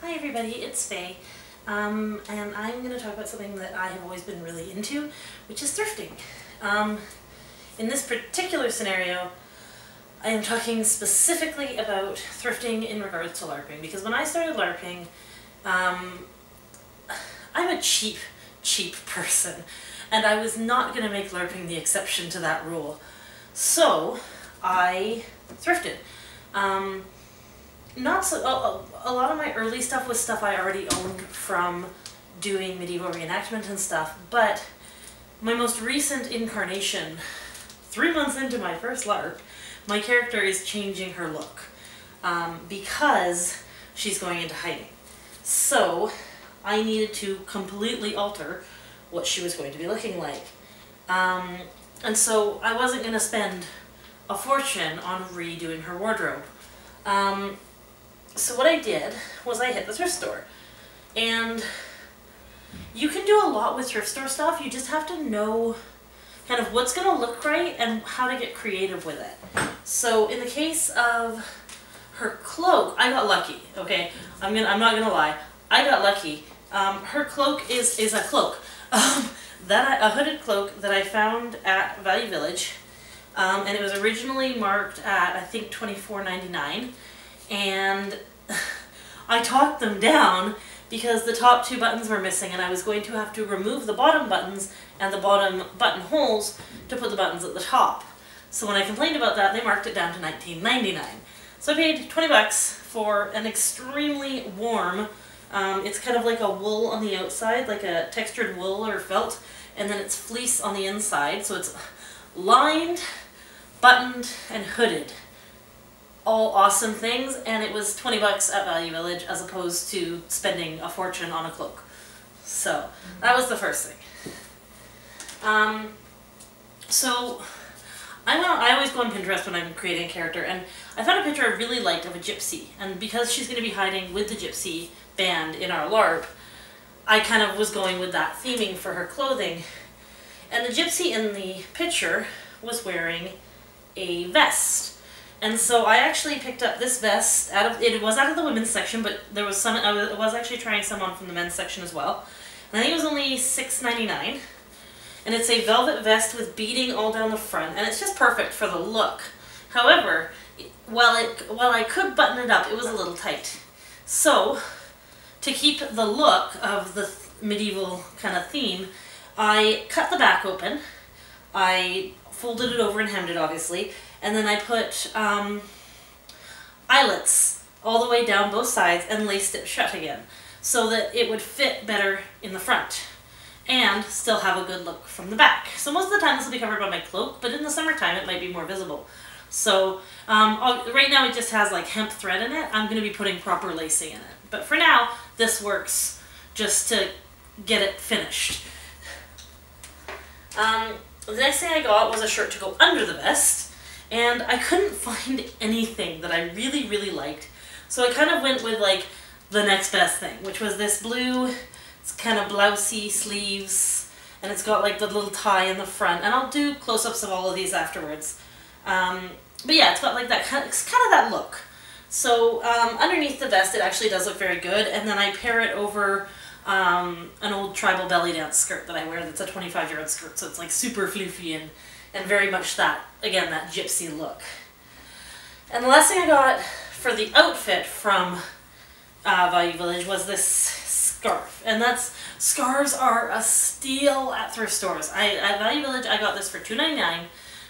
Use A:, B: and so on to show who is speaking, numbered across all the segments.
A: Hi everybody, it's Faye, and I'm going to talk about something that I have always been really into, which is thrifting. In this particular scenario, I am talking specifically about thrifting in regards to LARPing, because when I started LARPing, I'm a cheap person, and I was not going to make LARPing the exception to that rule. So, I thrifted. A lot of my early stuff was stuff I already owned from doing medieval reenactment and stuff, but my most recent incarnation, 3 months into my first LARP, my character is changing her look because she's going into hiding. So I needed to completely alter what she was going to be looking like. And so I wasn't going to spend a fortune on redoing her wardrobe. So what I did was I hit the thrift store, and you can do a lot with thrift store stuff. You just have to know kind of what's going to look right and how to get creative with it. So in the case of her cloak, I got lucky. Okay, I'm not gonna lie, I got lucky. Her cloak is a cloak, a hooded cloak that I found at Value Village, and it was originally marked at I think $24.99. And I talked them down because the top 2 buttons were missing, and I was going to have to remove the bottom buttons and the bottom buttonholes to put the buttons at the top. So when I complained about that, they marked it down to $19.99. So I paid 20 bucks for an extremely warm, it's kind of like a wool on the outside, like a textured wool or felt, and then it's fleece on the inside, so it's lined, buttoned, and hooded. All awesome things, and it was 20 bucks at Value Village as opposed to spending a fortune on a cloak. So that was the first thing. So I always go on Pinterest when I'm creating a character, and I found a picture I really liked of a gypsy, and because she's going to be hiding with the gypsy band in our LARP, I kind of was going with that theming for her clothing. And the gypsy in the picture was wearing a vest. And so I actually picked up this vest it was out of the women's section, but there was some, I was actually trying some on from the men's section as well. And I think it was only $6.99. And it's a velvet vest with beading all down the front, and it's just perfect for the look. However, while I could button it up, it was a little tight. So, to keep the look of the medieval kind of theme, I cut the back open, I folded it over and hemmed it obviously, and then I put eyelets all the way down both sides and laced it shut again so that it would fit better in the front and still have a good look from the back. So most of the time this will be covered by my cloak, but in the summertime it might be more visible. So right now it just has like hemp thread in it. I'm going to be putting proper lacing in it. But for now, this works just to get it finished. The next thing I got was a shirt to go under the vest, and I couldn't find anything that I really liked. So I kind of went with like the next best thing, which was this blue, it's kind of blousey sleeves, and it's got like the little tie in the front, and I'll do close-ups of all of these afterwards. But yeah, it's got like that it's kind of that look. So underneath the vest it actually does look very good, and then I pair it over an old tribal belly dance skirt that I wear that's a 25-yard skirt, so it's like super floofy and very much that, again, that gypsy look. And the last thing I got for the outfit from Value Village was this scarf, and scarves are a steal at thrift stores. At Value Village I got this for $2.99,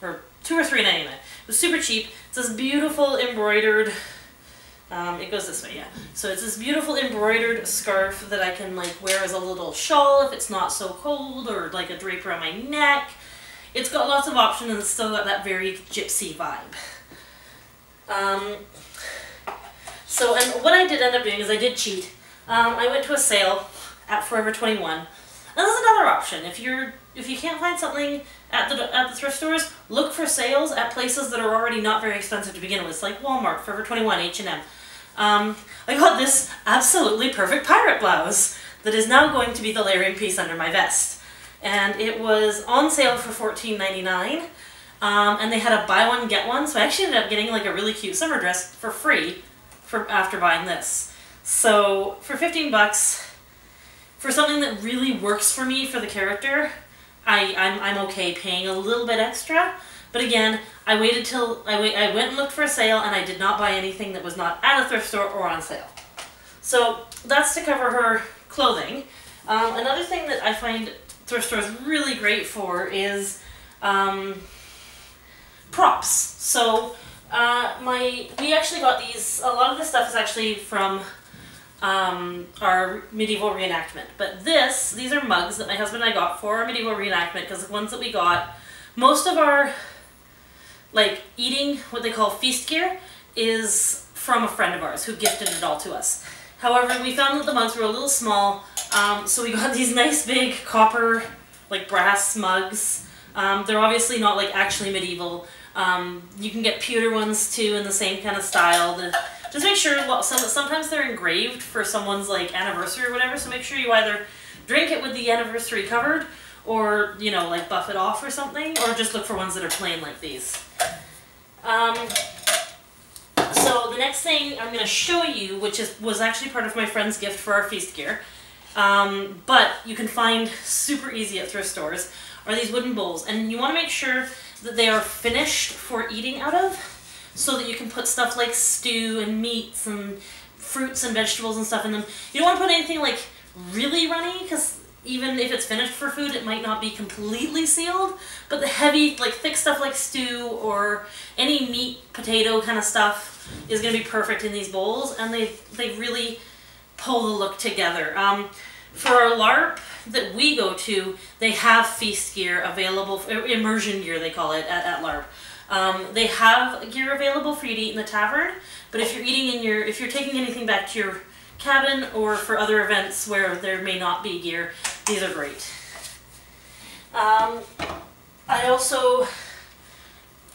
A: or $2 or $3.99. It was super cheap. It's this beautiful embroidered, it goes this way, yeah. So it's this beautiful embroidered scarf that I can like wear as a little shawl if it's not so cold, or like a drape around my neck. It's got lots of options, and it's still got that very gypsy vibe. So, and what I did end up doing is I did cheat. I went to a sale at Forever 21. And this is another option. If you can't find something at the thrift stores, look for sales at places that are already not very expensive to begin with, like Walmart, Forever 21, H&M. I got this absolutely perfect pirate blouse that is now going to be the layering piece under my vest. And it was on sale for $14.99, and they had a buy one get one, so I actually ended up getting like a really cute summer dress for free after buying this. So for 15 bucks, for something that really works for me for the character, I'm okay paying a little bit extra. But again, I waited till I went and looked for a sale, and I did not buy anything that was not at a thrift store or on sale. So that's to cover her clothing. Another thing that I find thrift stores really great for is props. So we actually got these. A lot of this stuff is actually from our medieval reenactment. But these are mugs that my husband and I got for our medieval reenactment, because the ones that we got, most of our like eating, what they call feast gear, is from a friend of ours who gifted it all to us. However, we found that the mugs were a little small, so we got these nice big copper, like brass mugs. They're obviously not like actually medieval. You can get pewter ones too in the same kind of style. Just make sure, well, sometimes they're engraved for someone's like anniversary or whatever, so make sure you either drink it with the anniversary covered, or, you know, like buff it off or something, or just look for ones that are plain like these. So the next thing I'm going to show you, which was actually part of my friend's gift for our feast gear, but you can find super easy at thrift stores, are these wooden bowls. And you want to make sure that they are finished for eating out of, so that you can put stuff like stew and meats and fruits and vegetables and stuff in them. You don't want to put anything like really runny, because even if it's finished for food, it might not be completely sealed. But the heavy, like thick stuff like stew or any meat, potato kind of stuff is going to be perfect in these bowls, and they really pull the look together. For our LARP that we go to, they have feast gear available, immersion gear they call it at LARP. They have gear available for you to eat in the tavern, but if you're eating if you're taking anything back to your cabin or for other events where there may not be gear, these are great. I also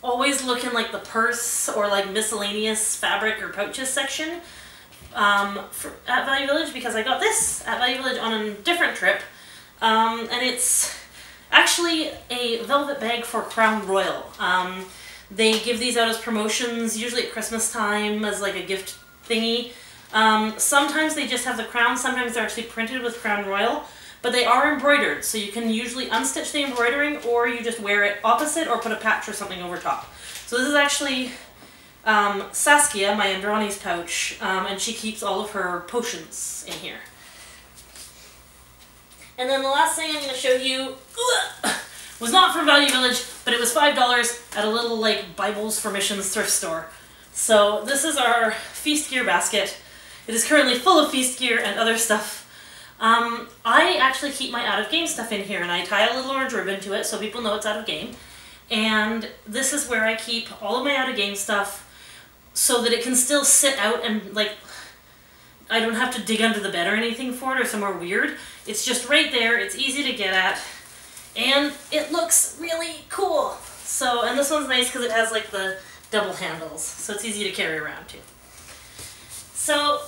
A: always look in like the purse or like miscellaneous fabric or pouches section at Value Village, because I got this at Value Village on a different trip, and it's actually a velvet bag for Crown Royal. They give these out as promotions, usually at Christmas time, as like a gift thingy. Sometimes they just have the crown, sometimes they're actually printed with Crown Royal, but they are embroidered, so you can usually unstitch the embroidering, or you just wear it opposite or put a patch or something over top. So this is actually Saskia, my Andrani's pouch, and she keeps all of her potions in here. And then the last thing I'm going to show you was not from Value Village, but it was $5 at a little like Bibles for Missions thrift store. So this is our feast gear basket. It is currently full of feast gear and other stuff. I actually keep my out of game stuff in here, and I tie a little orange ribbon to it so people know it's out of game. And this is where I keep all of my out of game stuff, so that it can still sit out and like I don't have to dig under the bed or anything for it or somewhere weird. It's just right there, it's easy to get at, and it looks really cool. So, and this one's nice because it has like the double handles, so it's easy to carry around too. So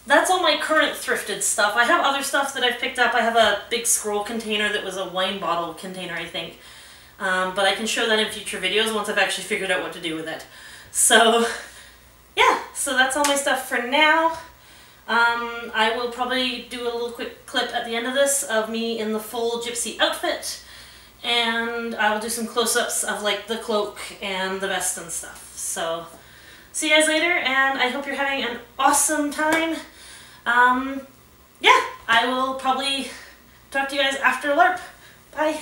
A: that's all my current thrifted stuff. I have other stuff that I've picked up. I have a big scroll container that was a wine bottle container, I think. But I can show that in future videos once I've actually figured out what to do with it. So yeah, so that's all my stuff for now. I will probably do a little quick clip at the end of this of me in the full gypsy outfit, and I will do some close-ups of like the cloak and the vest and stuff. So see you guys later, and I hope you're having an awesome time. Yeah, I will probably talk to you guys after LARP. Bye.